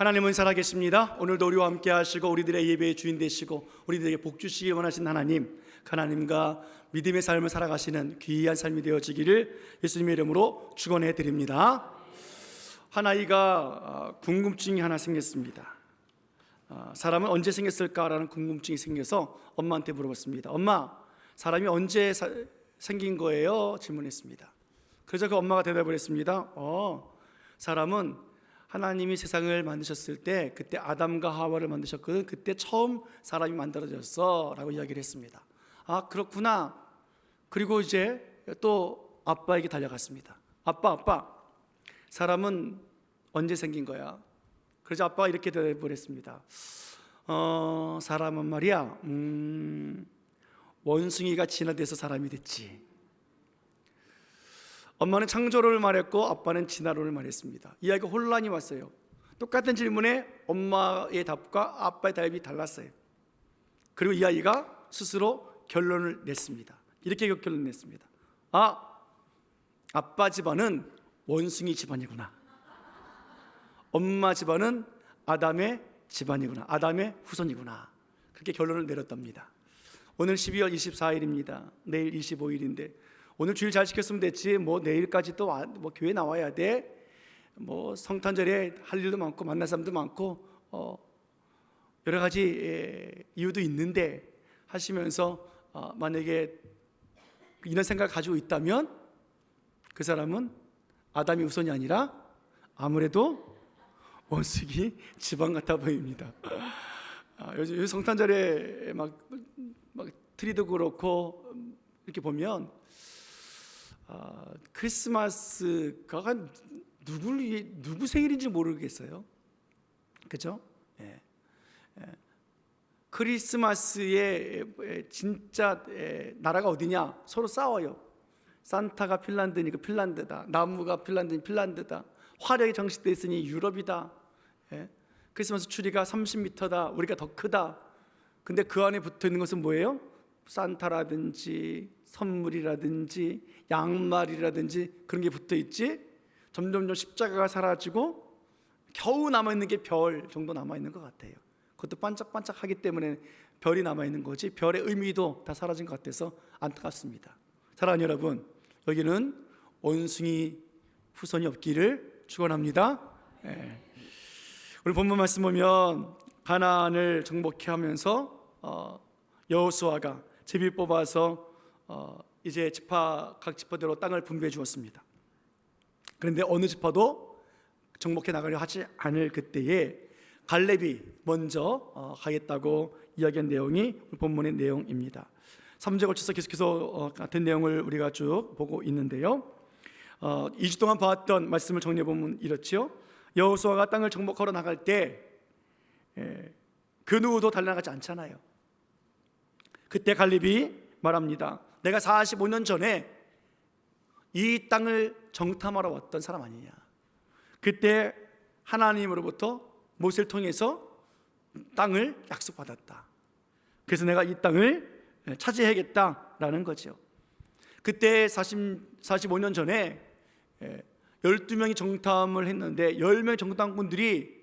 하나님은 살아계십니다. 오늘도 우리와 함께 하시고 우리들의 예배의 주인 되시고 우리들에게 복 주시기 원하신 하나님, 하나님과 믿음의 삶을 살아가시는 귀한 삶이 되어지기를 예수님의 이름으로 축원해 드립니다. 한 아이가 궁금증이 하나 생겼습니다. 사람은 언제 생겼을까라는 궁금증이 생겨서 엄마한테 물어봤습니다. 엄마, 사람이 언제 생긴 거예요? 질문했습니다. 그래서 그 엄마가 대답을 했습니다. 사람은 하나님이 세상을 만드셨을 때 그때 아담과 하와를 만드셨거든. 그때 처음 사람이 만들어졌어 라고 이야기를 했습니다. 아, 그렇구나. 그리고 이제 또 아빠에게 달려갔습니다. 아빠, 사람은 언제 생긴 거야? 그래서 아빠가 이렇게 대답을 했습니다. 사람은 말이야, 원숭이가 진화돼서 사람이 됐지. 엄마는 창조론을 말했고 아빠는 진화론을 말했습니다. 이 아이가 혼란이 왔어요. 똑같은 질문에 엄마의 답과 아빠의 답이 달랐어요. 그리고 이 아이가 스스로 결론을 냈습니다. 이렇게 결론을 냈습니다. 아빠 집안은 원숭이 집안이구나. 엄마 집안은 아담의 집안이구나. 아담의 후손이구나. 그렇게 결론을 내렸답니다. 오늘 12월 24일입니다. 내일 25일인데 오늘 주일 잘 지켰으면 됐지. 내일까지 또 교회 나와야 돼. 성탄절에 할 일도 많고 만날 사람도 많고 여러 가지 이유도 있는데 하시면서 만약에 이런 생각을 가지고 있다면 그 사람은 아담이 우선이 아니라 아무래도 원숭이 집안 같아 보입니다. 요즘 성탄절에 막 트리도 그렇고 이렇게 보면 크리스마스가 누구 생일인지 모르겠어요. 그죠? 크리스마스에 진짜 나라가 어디냐? 서로 싸워요. 산타가 핀란드니까 핀란드다. 나무가 핀란드니 핀란드다. 화력이 장식되어 있으니 유럽이다. 크리스마스 추리가 30m다. 우리가 더 크다. 근데 그 안에 붙어 있는 것은 뭐예요? 산타라든지 선물이라든지 양말이라든지 그런 게 붙어 있지. 점점점 십자가가 사라지고 겨우 남아있는 게 별 정도 남아있는 것 같아요. 그것도 반짝반짝하기 때문에 별이 남아있는 거지 별의 의미도 다 사라진 것 같아서 안타깝습니다. 사랑하는 여러분, 여기는 원숭이 후손이 없기를 축원합니다. 우리 본문 말씀 보면 가나안을 정복해 하면서 여호수아가 제비 뽑아서 이제 각 지파대로 땅을 분배해 주었습니다. 그런데 어느 지파도 정복해 나가려 하지 않을 그때에 갈렙이 먼저 가겠다고 이야기한 내용이 본문의 내용입니다. 3주에 걸쳐서 계속해서 같은 내용을 우리가 쭉 보고 있는데요. 2주 동안 봐왔던 말씀을 정리해 보면 이렇지요. 여호수아가 땅을 정복하러 나갈 때 그 누구도 달려나가지 않잖아요. 그때 갈렙이 말합니다. 내가 45년 전에 이 땅을 정탐하러 왔던 사람 아니냐. 그때 하나님으로부터 모세를 통해서 땅을 약속받았다. 그래서 내가 이 땅을 차지해야겠다라는 거죠. 그때 45년 전에 12명이 정탐을 했는데 10명의 정탐꾼들이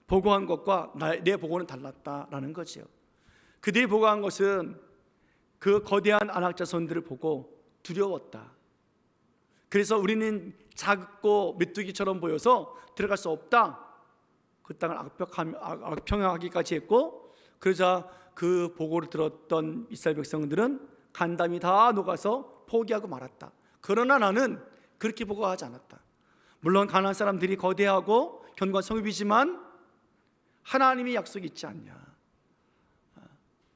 보고한 것과 내 보고는 달랐다라는 거죠. 그들이 보고한 것은 그 거대한 안악자손들을 보고 두려웠다. 그래서 우리는 작고 메뚜기처럼 보여서 들어갈 수 없다. 그 땅을 악평하기까지 했고, 그러자 그 보고를 들었던 이스라엘 백성들은 간담이 다 녹아서 포기하고 말았다. 그러나 나는 그렇게 보고하지 않았다. 물론 가나안 사람들이 거대하고 견고한 성읍이지만 하나님의 약속이 있지 않냐.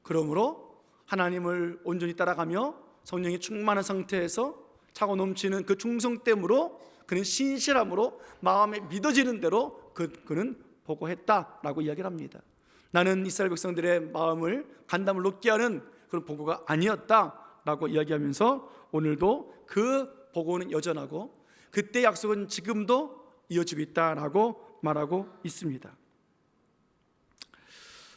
그러므로 하나님을 온전히 따라가며 성령이 충만한 상태에서 차고 넘치는 그 충성됨으로 그는 신실함으로 마음에 믿어지는 대로 그는 보고했다라고 이야기를 합니다. 나는 이스라엘 백성들의 마음을 간담을 높게 하는 그런 보고가 아니었다라고 이야기하면서 오늘도 그 보고는 여전하고 그때 약속은 지금도 이어지고 있다라고 말하고 있습니다.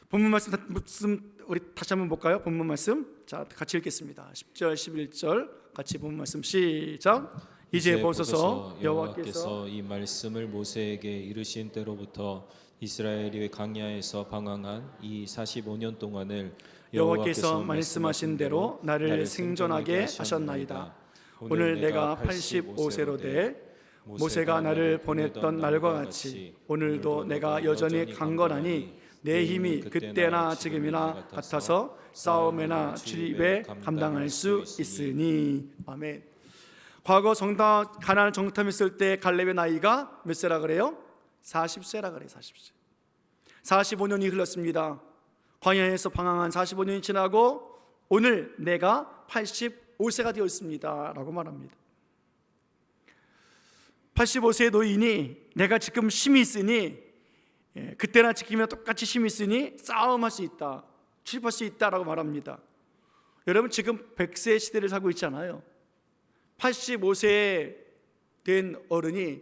본문 말씀 우리 다시 한번 볼까요? 본문 말씀 자 같이 읽겠습니다. 10절 11절 같이 본문 말씀 시작. 이제 보소서 여호와께서 이 말씀을 모세에게 이르신 때로부터 이스라엘이 광야에서 방황한 이 45년 동안을 여호와께서 말씀하신 대로 나를 생존하게 하셨나이다. 오늘 내가 85세로 돼 모세가 나를 보냈던 날과 같이 오늘도 내가 여전히 강건하니 내 힘이 그때나 지금이나 같아서 싸움에나 출입에 감당할 수 있으니. 아멘. 과거 가나안 정탐했을 때 갈렙의 나이가 몇 세라 그래요? 40세라 그래요. 40세. 45년이 흘렀습니다. 광야에서 방황한 45년이 지나고 오늘 내가 85세가 되었습니다 라고 말합니다. 85세의 노인이 내가 지금 힘이 있으니 그때나 지금이나 똑같이 힘이 있으니 싸움할 수 있다, 출입할 수 있다라고 말합니다. 여러분 지금 100세 시대를 살고 있잖아요. 85세 된 어른이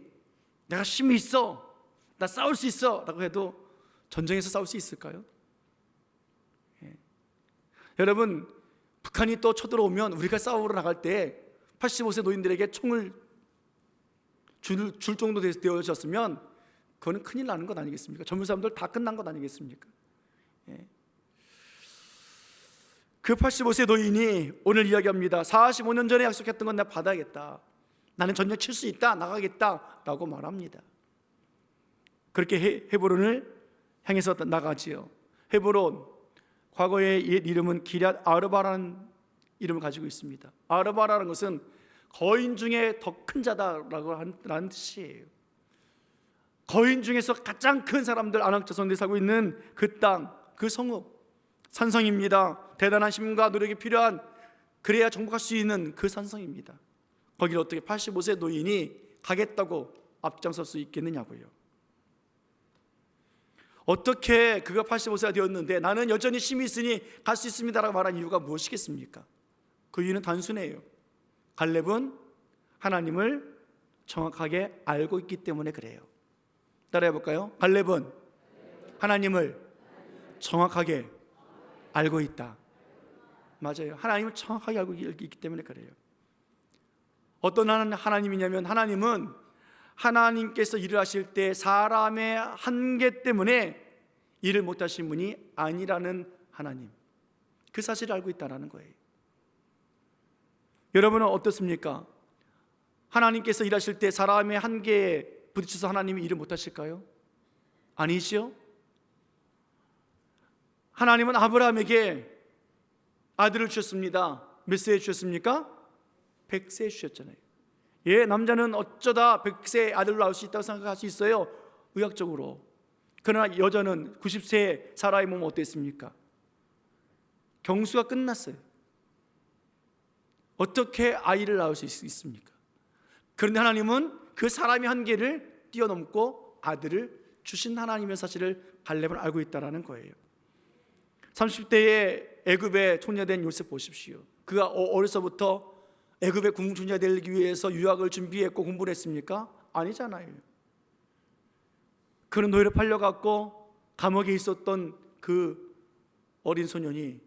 내가 힘이 있어, 나 싸울 수 있어 라고 해도 전쟁에서 싸울 수 있을까요? 여러분 북한이 또 쳐들어오면 우리가 싸우러 나갈 때 85세 노인들에게 총을 줄 정도 되어졌으면 그거는 큰일 나는 것 아니겠습니까? 젊은 사람들 다 끝난 것 아니겠습니까? 그 85세 노인이 오늘 이야기합니다. 45년 전에 약속했던 건 내가 받아야겠다, 나는 전쟁 칠 수 있다, 나가겠다 라고 말합니다. 그렇게 헤브론을 향해서 나가지요. 헤브론 과거의 옛 이름은 기럇 아르바라는 이름을 가지고 있습니다. 아르바라는 것은 거인 중에 더 큰 자다라고 하는 뜻이에요. 거인 중에서 가장 큰 사람들, 아낙 자손들이 살고 있는 그 땅, 그 성읍, 산성입니다. 대단한 힘과 노력이 필요한, 그래야 정복할 수 있는 그 산성입니다. 거기를 어떻게 85세 노인이 가겠다고 앞장설 수 있겠느냐고요. 어떻게 그가 85세가 되었는데 나는 여전히 힘이 있으니 갈 수 있습니다라고 말한 이유가 무엇이겠습니까? 그 이유는 단순해요. 갈렙은 하나님을 정확하게 알고 있기 때문에 그래요. 따라해 볼까요? 갈렙은 하나님을 정확하게 알고 있다. 맞아요. 하나님을 정확하게 알고 있기 때문에 그래요. 어떤 하나님이냐면, 하나님은 하나님께서 일을 하실 때 사람의 한계 때문에 일을 못하신 분이 아니라는 하나님, 그 사실을 알고 있다는 거예요. 여러분은 어떻습니까? 하나님께서 일하실 때 사람의 한계에 부딪혀서 하나님이 일을 못하실까요? 아니죠. 하나님은 아브라함에게 아들을 주셨습니다. 몇 세에 주셨습니까? 100세에 주셨잖아요. 남자는 어쩌다 100세 아들로 나올 수 있다고 생각할 수 있어요, 의학적으로. 그러나 여자는 90세에 사라의 몸은 어땠습니까? 경수가 끝났어요. 어떻게 아이를 낳을 수 있습니까? 그런데 하나님은 그 사람의 한계를 뛰어넘고 아들을 주신 하나님의 사실을 갈렙은 알고 있다는 거예요. 30대에 애굽에 총리된 요셉 보십시오. 그가 어려서부터 애굽의 군중주가 되기 위해서 유학을 준비했고 공부를 했습니까? 아니잖아요. 그는 노예로 팔려갔고 감옥에 있었던 그 어린 소년이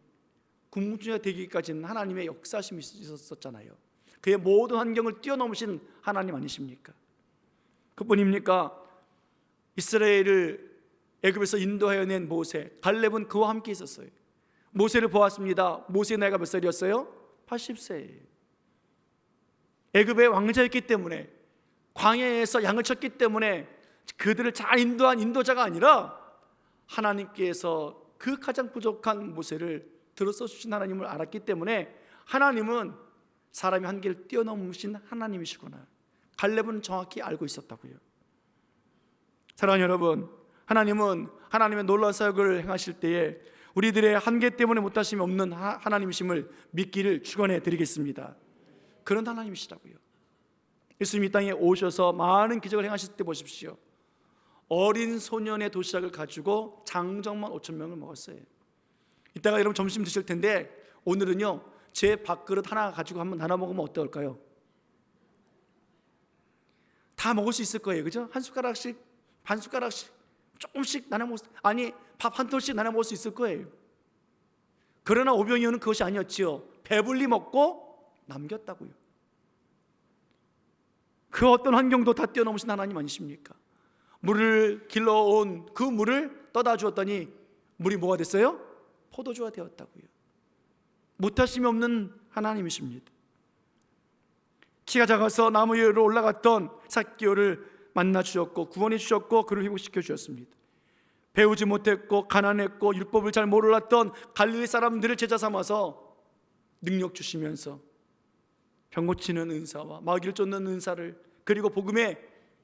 군중주가 되기까지는 하나님의 역사심이 있었잖아요. 그의 모든 환경을 뛰어넘으신 하나님 아니십니까? 그뿐입니까? 이스라엘을 애굽에서 인도하여 낸 모세, 갈렙은 그와 함께 있었어요. 모세를 보았습니다. 모세의 나이가 몇 살이었어요? 80세예요. 애굽의 왕자였기 때문에, 광야에서 양을 쳤기 때문에 그들을 잘 인도한 인도자가 아니라 하나님께서 그 가장 부족한 모세를 들어서 주신 하나님을 알았기 때문에 하나님은 사람의 한계를 뛰어넘으신 하나님이시구나, 갈렙은 정확히 알고 있었다고요. 사랑하는 여러분, 하나님은 하나님의 놀라운 사역을 행하실 때에 우리들의 한계 때문에 못하심이 없는 하나님이심을 믿기를 축원해 드리겠습니다. 그런 하나님이시라고요. 예수님이 이 땅에 오셔서 많은 기적을 행하실 때 보십시오. 어린 소년의 도시락을 가지고 장정만 5,000명을 먹었어요. 이따가 여러분 점심 드실 텐데 오늘은요, 제 밥그릇 하나 가지고 한번 나눠 먹으면 어떨까요? 다 먹을 수 있을 거예요, 그죠? 한 숟가락씩, 반 숟가락씩, 조금씩 나눠 먹을 수, 아니 밥 한 톨씩 나눠 먹을 수 있을 거예요. 그러나 오병이어는 그것이 아니었지요. 배불리 먹고 남겼다고요. 그 어떤 환경도 다 뛰어넘으신 하나님 아니십니까? 물을 길러온 그 물을 떠다 주었더니 물이 뭐가 됐어요? 포도주가 되었다고요. 못하심이 없는 하나님이십니다. 키가 작아서 나무 위로 올라갔던 삭개오를 만나 주셨고 구원해 주셨고 그를 회복시켜 주셨습니다. 배우지 못했고 가난했고 율법을 잘 몰랐던 갈릴리 사람들을 제자 삼아서 능력 주시면서 병 고치는 은사와 마귀를 쫓는 은사를, 그리고 복음의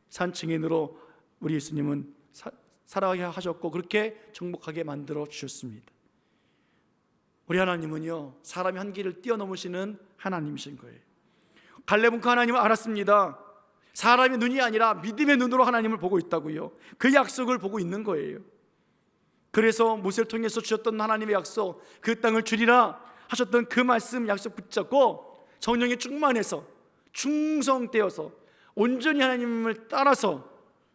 산증인으로 우리 예수님은 살아가게 하셨고 그렇게 정복하게 만들어 주셨습니다. 우리 하나님은요, 사람의 한계를 뛰어넘으시는 하나님이신 거예요. 갈렙은 그 하나님을 알았습니다. 사람의 눈이 아니라 믿음의 눈으로 하나님을 보고 있다고요. 그 약속을 보고 있는 거예요. 그래서 모세를 통해서 주셨던 하나님의 약속, 그 땅을 주리라 하셨던 그 말씀 약속 붙잡고 성령에 충만해서 충성되어서 온전히 하나님을 따라서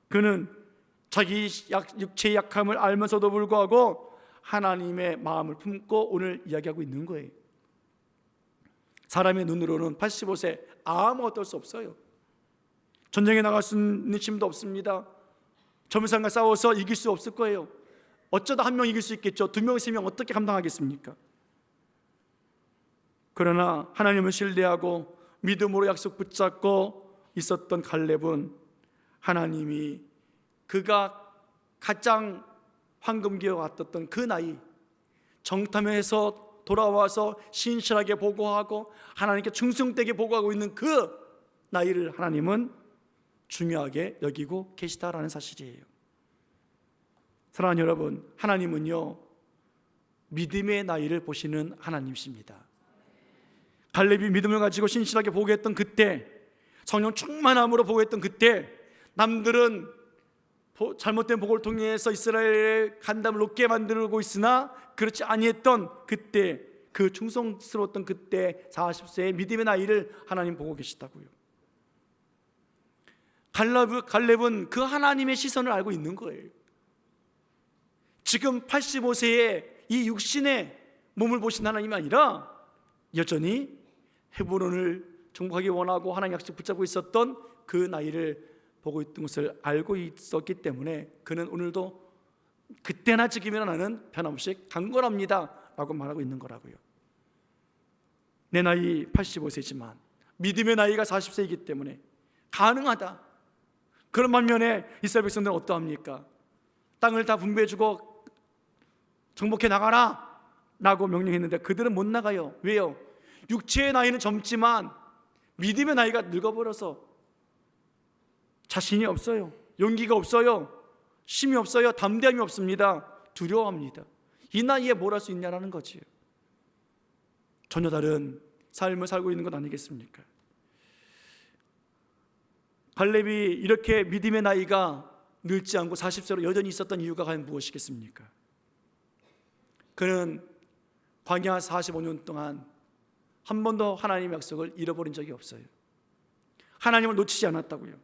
그는 자기 육체의 약함을 알면서도 불구하고 하나님의 마음을 품고 오늘 이야기하고 있는 거예요. 사람의 눈으로는 85세 아무것도 할 수 없어요. 전쟁에 나갈 수 있는 힘도 없습니다. 저물상과 싸워서 이길 수 없을 거예요. 어쩌다 한 명 이길 수 있겠죠. 2명, 3명 어떻게 감당하겠습니까? 그러나 하나님을 신뢰하고 믿음으로 약속 붙잡고 있었던 갈렙은 하나님이 그가 가장 황금기에 왔던 그 나이, 정탐에서 돌아와서 신실하게 보고하고 하나님께 충성되게 보고하고 있는 그 나이를 하나님은 중요하게 여기고 계시다라는 사실이에요. 사랑하는 여러분, 하나님은요 믿음의 나이를 보시는 하나님이십니다. 갈렙이 믿음을 가지고 신실하게 보고했던 그때, 성령 충만함으로 보고했던 그때, 남들은 잘못된 복을 통해서 이스라엘의 간담을 높게 만들고 있으나 그렇지 아니했던 그때, 그 충성스러웠던 그때 40세의 믿음의 나이를 하나님 보고 계시다고요. 갈렙은 그 하나님의 시선을 알고 있는 거예요. 지금 85세의 이 육신의 몸을 보신 하나님이 아니라 여전히 헤브론을 정복하기 원하고 하나님 약속 붙잡고 있었던 그 나이를 보고 있던 것을 알고 있었기 때문에 그는 오늘도 그때나 지금이나 나는 변함없이 강건합니다 라고 말하고 있는 거라고요. 내 나이 85세지만 믿음의 나이가 40세이기 때문에 가능하다. 그런 반면에 이스라엘 백성들은 어떠합니까? 땅을 다 분배해주고 정복해 나가라 라고 명령했는데 그들은 못 나가요. 왜요? 육체의 나이는 젊지만 믿음의 나이가 늙어버려서 자신이 없어요. 용기가 없어요. 힘이 없어요. 담대함이 없습니다. 두려워합니다. 이 나이에 뭘 할 수 있냐라는 거지요. 전혀 다른 삶을 살고 있는 것 아니겠습니까? 갈렙이 이렇게 믿음의 나이가 늙지 않고 40세로 여전히 있었던 이유가 과연 무엇이겠습니까? 그는 광야 45년 동안 한 번도 하나님의 약속을 잃어버린 적이 없어요. 하나님을 놓치지 않았다고요.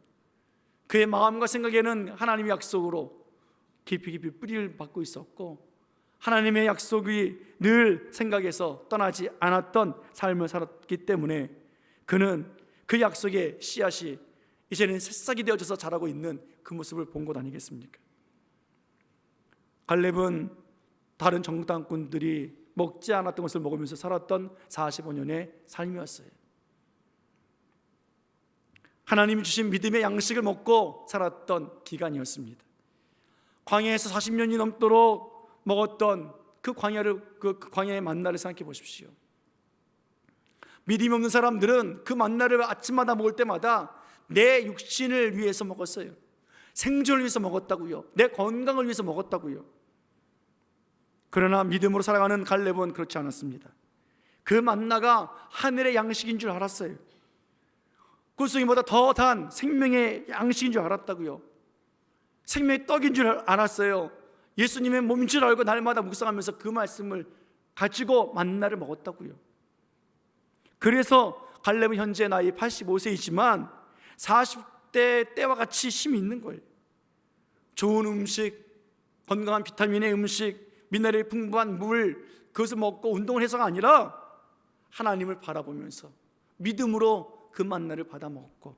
그의 마음과 생각에는 하나님의 약속으로 깊이 뿌리를 받고 있었고 하나님의 약속이 늘 생각에서 떠나지 않았던 삶을 살았기 때문에 그는 그 약속의 씨앗이 이제는 새싹이 되어져서 자라고 있는 그 모습을 본 것 아니겠습니까? 갈렙은 다른 정탐꾼들이 먹지 않았던 것을 먹으면서 살았던 45년의 삶이었어요. 하나님이 주신 믿음의 양식을 먹고 살았던 기간이었습니다. 광야에서 40년이 넘도록 먹었던 그 광야의 만나를 생각해 보십시오. 믿음이 없는 사람들은 그 만나를 아침마다 먹을 때마다 내 육신을 위해서 먹었어요. 생존을 위해서 먹었다고요. 내 건강을 위해서 먹었다고요. 그러나 믿음으로 살아가는 갈렙은 그렇지 않았습니다. 그 만나가 하늘의 양식인 줄 알았어요. 꿀송이보다 더 단 생명의 양식인 줄 알았다고요. 생명의 떡인 줄 알았어요. 예수님의 몸인 줄 알고 날마다 묵상하면서 그 말씀을 가지고 만나를 먹었다고요. 그래서 갈렙은 현재 나이 85세이지만 40대 때와 같이 힘이 있는 거예요. 좋은 음식, 건강한 비타민의 음식, 미네랄이 풍부한 물, 그것을 먹고 운동을 해서가 아니라 하나님을 바라보면서 믿음으로 그 만나를 받아 먹었고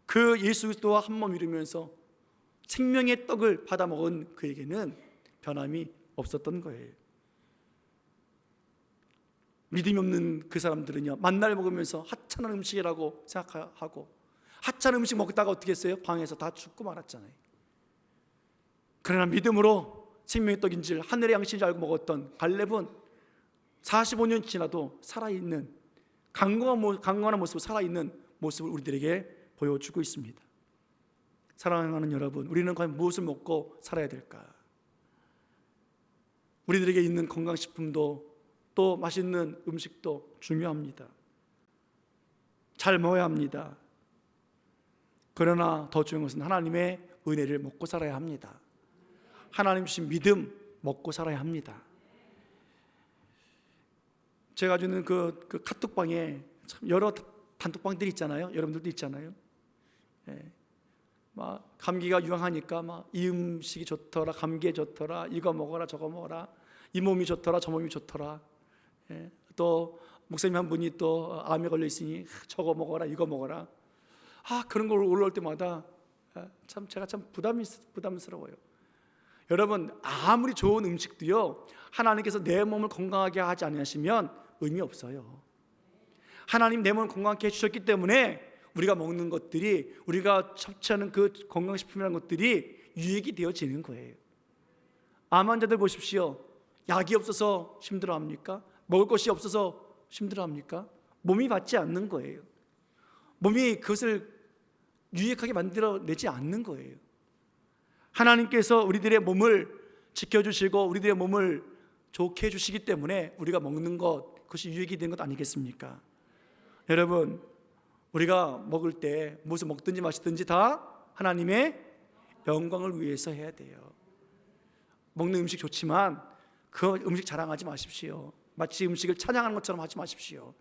그 예수 그리스도와 한 몸 이루면서 생명의 떡을 받아 먹은 그에게는 변함이 없었던 거예요. 믿음이 없는 그 사람들은요, 만날 먹으면서 하찮은 음식이라고 생각하고, 하찮은 음식 먹다가 어떻게 했어요? 방에서 다 죽고 말았잖아요. 그러나 믿음으로 생명의 떡인 줄, 하늘의 양식인 줄 알고 먹었던 갈렙은 45년 지나도 살아있는, 강건한 모습으로 살아있는 모습을 우리들에게 보여주고 있습니다. 사랑하는 여러분, 우리는 과연 무엇을 먹고 살아야 될까? 우리들에게 있는 건강식품도 또 맛있는 음식도 중요합니다. 잘 먹어야 합니다. 그러나 더 중요한 것은 하나님의 은혜를 먹고 살아야 합니다. 하나님 주신 믿음 먹고 살아야 합니다. 제가 가지고 있는 그 카톡방에 참 여러 단톡방들이 있잖아요. 여러분들도 있잖아요. 예. 막 감기가 유행하니까 막 이 음식이 좋더라, 감기에 좋더라, 이거 먹어라, 저거 먹어라, 이 몸이 좋더라, 저 몸이 좋더라. 예. 또 목사님 한 분이 또 암에 걸려 있으니 저거 먹어라, 이거 먹어라. 그런 걸 올라올 때마다 참 제가 참 부담스러워요. 여러분, 아무리 좋은 음식도요, 하나님께서 내 몸을 건강하게 하지 않으시면 의미 없어요. 하나님 내 몸을 건강하게 해주셨기 때문에 우리가 먹는 것들이, 우리가 섭취하는 그 건강식품이라는 것들이 유익이 되어지는 거예요. 암 환자들 보십시오. 약이 없어서 힘들어합니까? 먹을 것이 없어서 힘들어합니까? 몸이 받지 않는 거예요. 몸이 그것을 유익하게 만들어내지 않는 거예요. 하나님께서 우리들의 몸을 지켜주시고 우리들의 몸을 좋게 해주시기 때문에 우리가 먹는 것, 그것이 유익이 된 것 아니겠습니까? 여러분, 우리가 먹을 때 무엇을 먹든지 마시든지 다 하나님의 영광을 위해서 해야 돼요. 먹는 음식 좋지만 그 음식 자랑하지 마십시오. 마치 음식을 찬양하는 것처럼 하지 마십시오.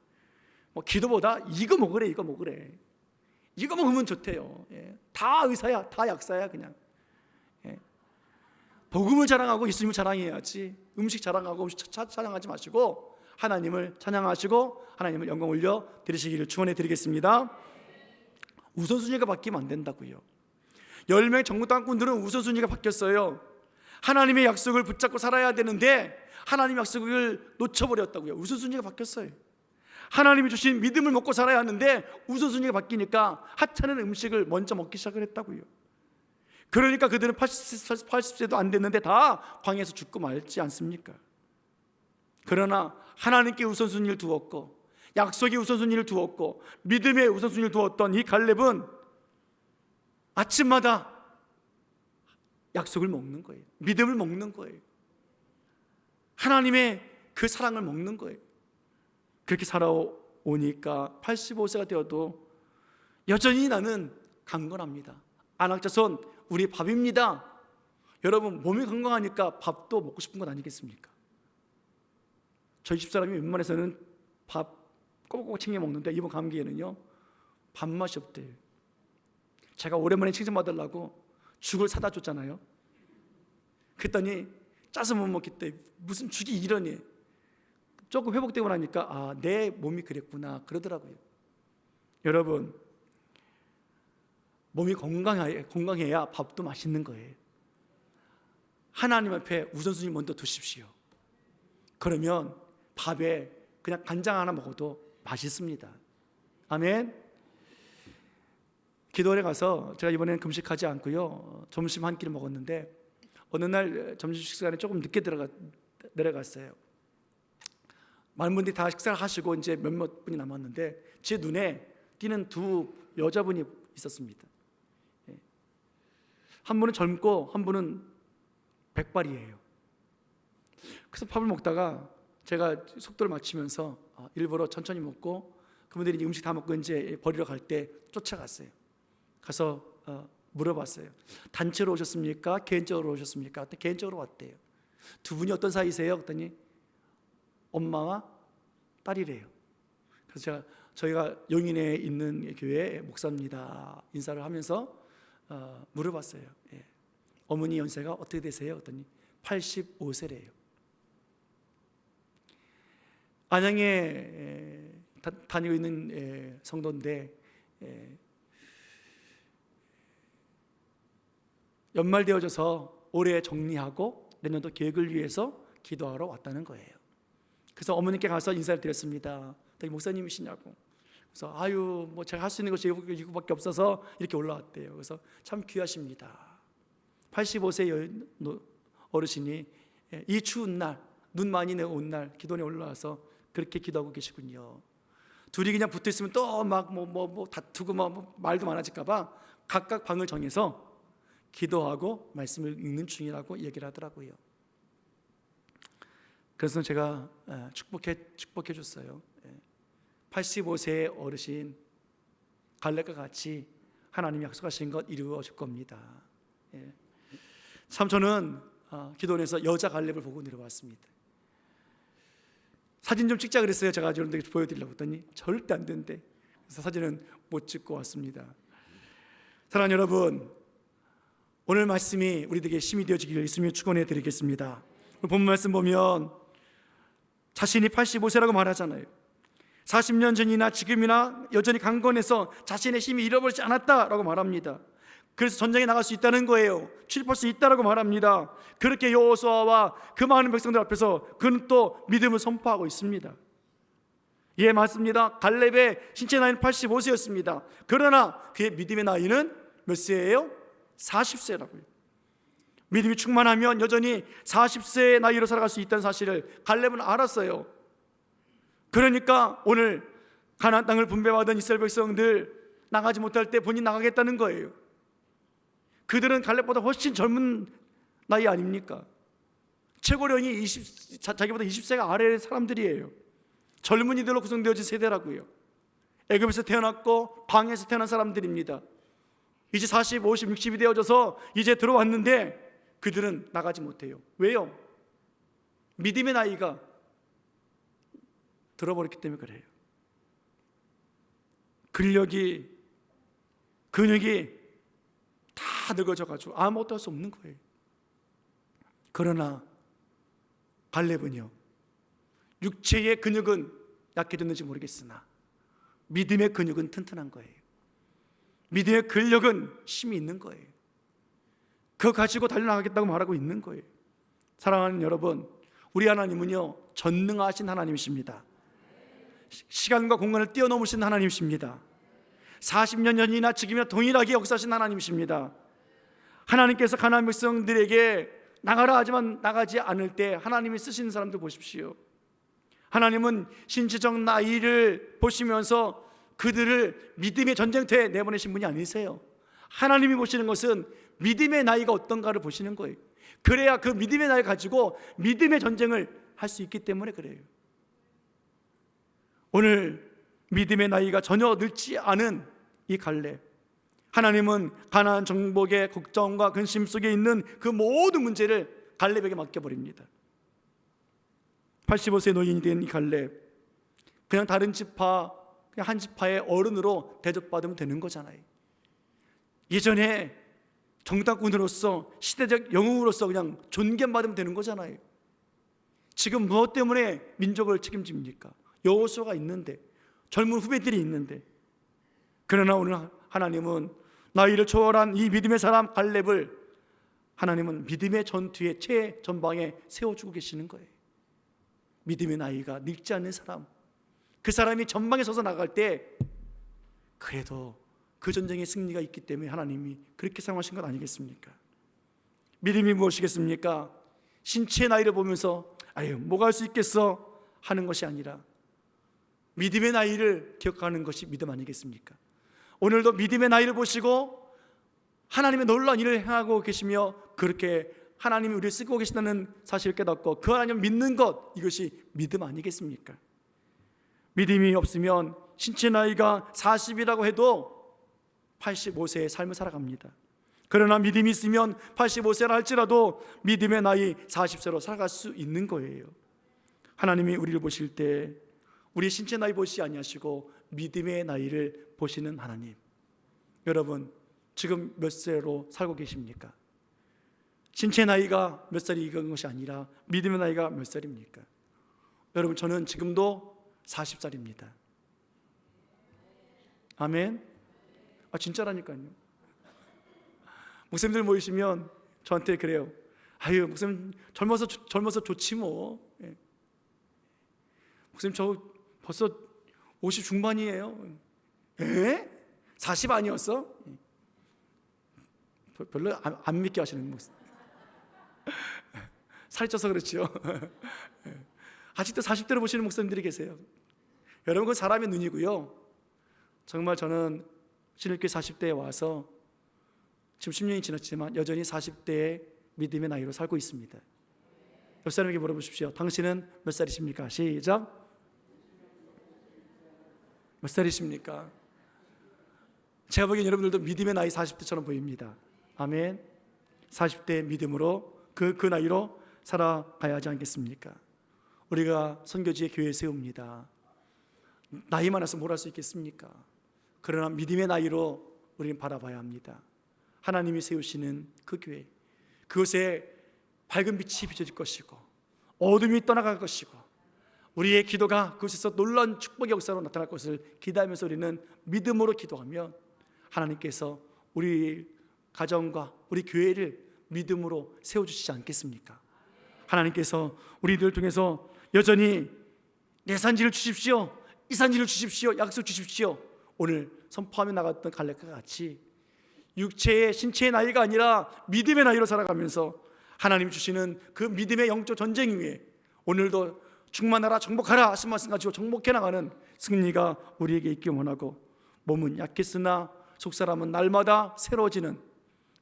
기도보다 이거 먹으래, 이거 먹으래, 이거 먹으면 좋대요. 예. 다 의사야, 다 약사야 그냥. 예. 복음을 자랑하고 예수님을 자랑해야지, 음식 자랑하고 음식 찬양하지 마시고 하나님을 찬양하시고 하나님을 영광 올려 드리시기를 축원해 드리겠습니다. 우선순위가 바뀌면 안 된다고요. 10명의 정부 땅꾼들은 우선순위가 바뀌었어요. 하나님의 약속을 붙잡고 살아야 되는데 하나님의 약속을 놓쳐버렸다고요. 우선순위가 바뀌었어요. 하나님이 주신 믿음을 먹고 살아야 하는데 우선순위가 바뀌니까 하찮은 음식을 먼저 먹기 시작을 했다고요. 그러니까 그들은 80세도 안 됐는데 다 광야에서 죽고 말지 않습니까? 그러나 하나님께 우선순위를 두었고 약속의 우선순위를 두었고 믿음의 우선순위를 두었던 이 갈렙은 아침마다 약속을 먹는 거예요. 믿음을 먹는 거예요. 하나님의 그 사랑을 먹는 거예요. 그렇게 살아오니까 85세가 되어도 여전히 나는 강건합니다. 안악자손 우리 밥입니다. 여러분, 몸이 건강하니까 밥도 먹고 싶은 건 아니겠습니까? 저희 집사람이 웬만해서는 밥 꼬박꼬박 챙겨 먹는데 이번 감기에는요 밥맛이 없대요. 제가 오랜만에 칭찬받으려고 죽을 사다 줬잖아요. 그랬더니 짜서 못 먹겠대. 무슨 죽이 이러니. 조금 회복되고 나니까 내 몸이 그랬구나 그러더라고요. 여러분, 몸이 건강해야 밥도 맛있는 거예요. 하나님 앞에 우선순위 먼저 두십시오. 그러면 밥에 그냥 간장 하나 먹어도 맛있습니다. 아멘. 기도원에 가서 제가 이번에는 금식하지 않고요 점심 한 끼를 먹었는데 어느 날 점심 식사에 조금 늦게 내려갔어요. 많은 분들이 다 식사를 하시고 이제 몇몇 분이 남았는데 제 눈에 띄는 두 여자분이 있었습니다. 한 분은 젊고 한 분은 백발이에요. 그래서 밥을 먹다가 제가 속도를 맞추면서 일부러 천천히 먹고 그분들이 이제 음식 다 먹고 이제 버리러 갈 때 쫓아갔어요. 가서 물어봤어요. 단체로 오셨습니까? 개인적으로 오셨습니까? 개인적으로 왔대요. 두 분이 어떤 사이세요? 그랬더니 엄마와 딸이래요. 그래서 저희가 용인에 있는 교회 목사입니다. 인사를 하면서 물어봤어요. 예. 어머니 연세가 어떻게 되세요? 그랬더니 85세래요. 안양에 다니고 있는 성도인데 연말 되어져서 올해 정리하고 내년도 계획을 위해서 기도하러 왔다는 거예요. 그래서 어머님께 가서 인사를 드렸습니다. 되게 목사님이시냐고. 그래서 아유 뭐 제가 할 수 있는 것이 이거밖에 없어서 이렇게 올라왔대요. 그래서 참 귀하십니다. 85세 어르신이 이 추운 날, 눈 많이 내온 날 기도원에 올라와서 그렇게 기도하고 계시군요. 둘이 그냥 붙어 있으면 또 막 뭐 다투고 뭐 말도 많아질까봐 각각 방을 정해서 기도하고 말씀을 읽는 중이라고 얘기를 하더라고요. 그래서 제가 축복해 줬어요. 85세의 어르신 갈렙과 같이 하나님이 약속하신 것 이루어 줄 겁니다. 참 저는 기도원에서 여자 갈렙을 보고 내려왔습니다. 사진 좀 찍자 그랬어요. 제가 여러분들에게 보여드리려고 했더니 절대 안 된대. 그래서 사진은 못 찍고 왔습니다. 사랑하는 여러분, 오늘 말씀이 우리들에게 힘이 되어지기를 예수님의 축원해 드리겠습니다. 본 말씀 보면 자신이 85세라고 말하잖아요. 40년 전이나 지금이나 여전히 강건해서 자신의 힘이 잃어버리지 않았다라고 말합니다. 그래서 전쟁에 나갈 수 있다는 거예요. 출입할 수 있다라고 말합니다. 그렇게 여호수아와 그 많은 백성들 앞에서 그는 또 믿음을 선포하고 있습니다. 예, 맞습니다. 갈렙의 신체 나이는 85세였습니다. 그러나 그의 믿음의 나이는 몇 세예요? 40세라고요. 믿음이 충만하면 여전히 40세의 나이로 살아갈 수 있다는 사실을 갈렙은 알았어요. 그러니까 오늘 가나안 땅을 분배받은 이스라엘 백성들 나가지 못할 때 본인 나가겠다는 거예요. 그들은 갈렙보다 훨씬 젊은 나이 아닙니까? 최고령이 자기보다 20세가 아래의 사람들이에요. 젊은이들로 구성되어진 세대라고요. 애굽에서 태어났고 광야에서 태어난 사람들입니다. 이제 40, 50, 60이 되어져서 이제 들어왔는데 그들은 나가지 못해요. 왜요? 믿음의 나이가 들어버렸기 때문에 그래요. 근력이, 근육이 다 늙어져가지고 아무것도 할 수 없는 거예요. 그러나 갈렙은요, 육체의 근육은 약해졌는지 모르겠으나 믿음의 근육은 튼튼한 거예요. 믿음의 근력은 힘이 있는 거예요. 그거 가지고 달려나가겠다고 말하고 있는 거예요. 사랑하는 여러분, 우리 하나님은요 전능하신 하나님이십니다. 시간과 공간을 뛰어넘으신 하나님이십니다. 40년 전이나 지금이나 동일하게 역사하신 하나님이십니다. 하나님께서 가나안 백성들에게 나가라 하지만 나가지 않을 때 하나님이 쓰시는 사람들 보십시오. 하나님은 신체적 나이를 보시면서 그들을 믿음의 전쟁터에 내보내신 분이 아니세요. 하나님이 보시는 것은 믿음의 나이가 어떤가를 보시는 거예요. 그래야 그 믿음의 나이를 가지고 믿음의 전쟁을 할 수 있기 때문에 그래요. 오늘 믿음의 나이가 전혀 늙지 않은 이 갈렙, 하나님은 가나안 정복의 걱정과 근심 속에 있는 그 모든 문제를 갈렙에게 맡겨버립니다. 85세 노인이 된 이 갈렙, 그냥 다른 지파, 그냥 한 지파의 어른으로 대접받으면 되는 거잖아요. 예전에 정탐꾼으로서 시대적 영웅으로서 그냥 존경받으면 되는 거잖아요. 지금 무엇 때문에 민족을 책임집니까? 여호수아가 있는데, 젊은 후배들이 있는데. 그러나 오늘 하나님은 나이를 초월한 이 믿음의 사람 갈렙을 하나님은 믿음의 전투의 최전방에 세워주고 계시는 거예요. 믿음의 나이가 늙지 않는 사람, 그 사람이 전방에 서서 나갈 때 그래도 그 전쟁의 승리가 있기 때문에 하나님이 그렇게 사용하신 것 아니겠습니까? 믿음이 무엇이겠습니까? 신체의 나이를 보면서 아유 뭐가 할 수 있겠어 하는 것이 아니라 믿음의 나이를 기억하는 것이 믿음 아니겠습니까? 오늘도 믿음의 나이를 보시고 하나님의 놀라운 일을 행하고 계시며 그렇게 하나님이 우리를 쓰고 계신다는 사실을 깨닫고 그 하나님을 믿는 것, 이것이 믿음 아니겠습니까? 믿음이 없으면 신체 나이가 40이라고 해도 85세의 삶을 살아갑니다. 그러나 믿음이 있으면 85세라 할지라도 믿음의 나이 40세로 살아갈 수 있는 거예요. 하나님이 우리를 보실 때 우리 신체 나이 보시지 아니하시고 믿음의 나이를 보시는 하나님, 여러분 지금 몇 세로 살고 계십니까? 신체 나이가 몇 살이 이건 것이 아니라 믿음의 나이가 몇 살입니까? 여러분 저는 지금도 40살입니다. 아멘. 진짜라니까요. 목사님들 모이시면 저한테 그래요. 아유, 목사님 젊어서 좋지 뭐. 예. 목사님 저 벌써 50 중반이에요. 에? 40 아니었어? 별로 안 믿게 하시는 목사님. 살이 쪄서 그렇죠. 아직도 40대로 보시는 목사님들이 계세요. 여러분, 그건 사람의 눈이고요. 정말 저는 신일교회 40대에 와서 지금 10년이 지났지만 여전히 40대의 믿음의 나이로 살고 있습니다. 옆 사람에게 물어보십시오. 당신은 몇 살이십니까? 시작. 몇 살이십니까? 제가 보기엔 여러분들도 믿음의 나이 40대처럼 보입니다. 아멘. 40대의 믿음으로 그 나이로 살아가야 하지 않겠습니까? 우리가 선교지에 교회 세웁니다. 나이 많아서 뭘 할 수 있겠습니까? 그러나 믿음의 나이로 우리는 바라봐야 합니다. 하나님이 세우시는 그 교회, 그곳에 밝은 빛이 비춰질 것이고 어둠이 떠나갈 것이고 우리의 기도가 그곳에서 놀라운 축복의 역사로 나타날 것을 기대하면서 우리는 믿음으로 기도하면 하나님께서 우리 가정과 우리 교회를 믿음으로 세워주시지 않겠습니까? 하나님께서 우리들 통해서 여전히 내 산지를 주십시오, 이 산지를 주십시오, 약속 주십시오. 오늘 선포하며 나갔던 갈렙과 같이 육체의 신체의 나이가 아니라 믿음의 나이로 살아가면서 하나님 주시는 그 믿음의 영적 전쟁 위에 오늘도 충만하라 정복하라 하신 말씀 가지고 정복해 나가는 승리가 우리에게 있기 원하고, 몸은 약했으나 속사람은 날마다 새로워지는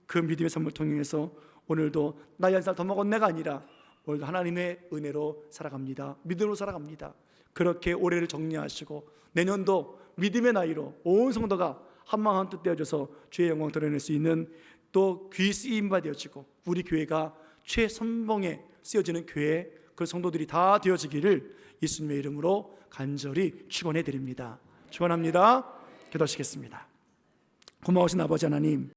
그 믿음의 선물 통해서 오늘도 나이 한 살 더 먹은 내가 아니라 오늘도 하나님의 은혜로 살아갑니다. 믿음으로 살아갑니다. 그렇게 올해를 정리하시고 내년도 믿음의 나이로 온 성도가 한마음 한뜻 되어져서 주의 영광 드러낼 수 있는 또 귀 쓰임 바 되어지고 우리 교회가 최선봉에 쓰여지는 교회, 그 성도들이 다 되어지기를 예수님의 이름으로 간절히 축원해 드립니다. 축원합니다. 기도하시겠습니다. 고마우신 아버지 하나님,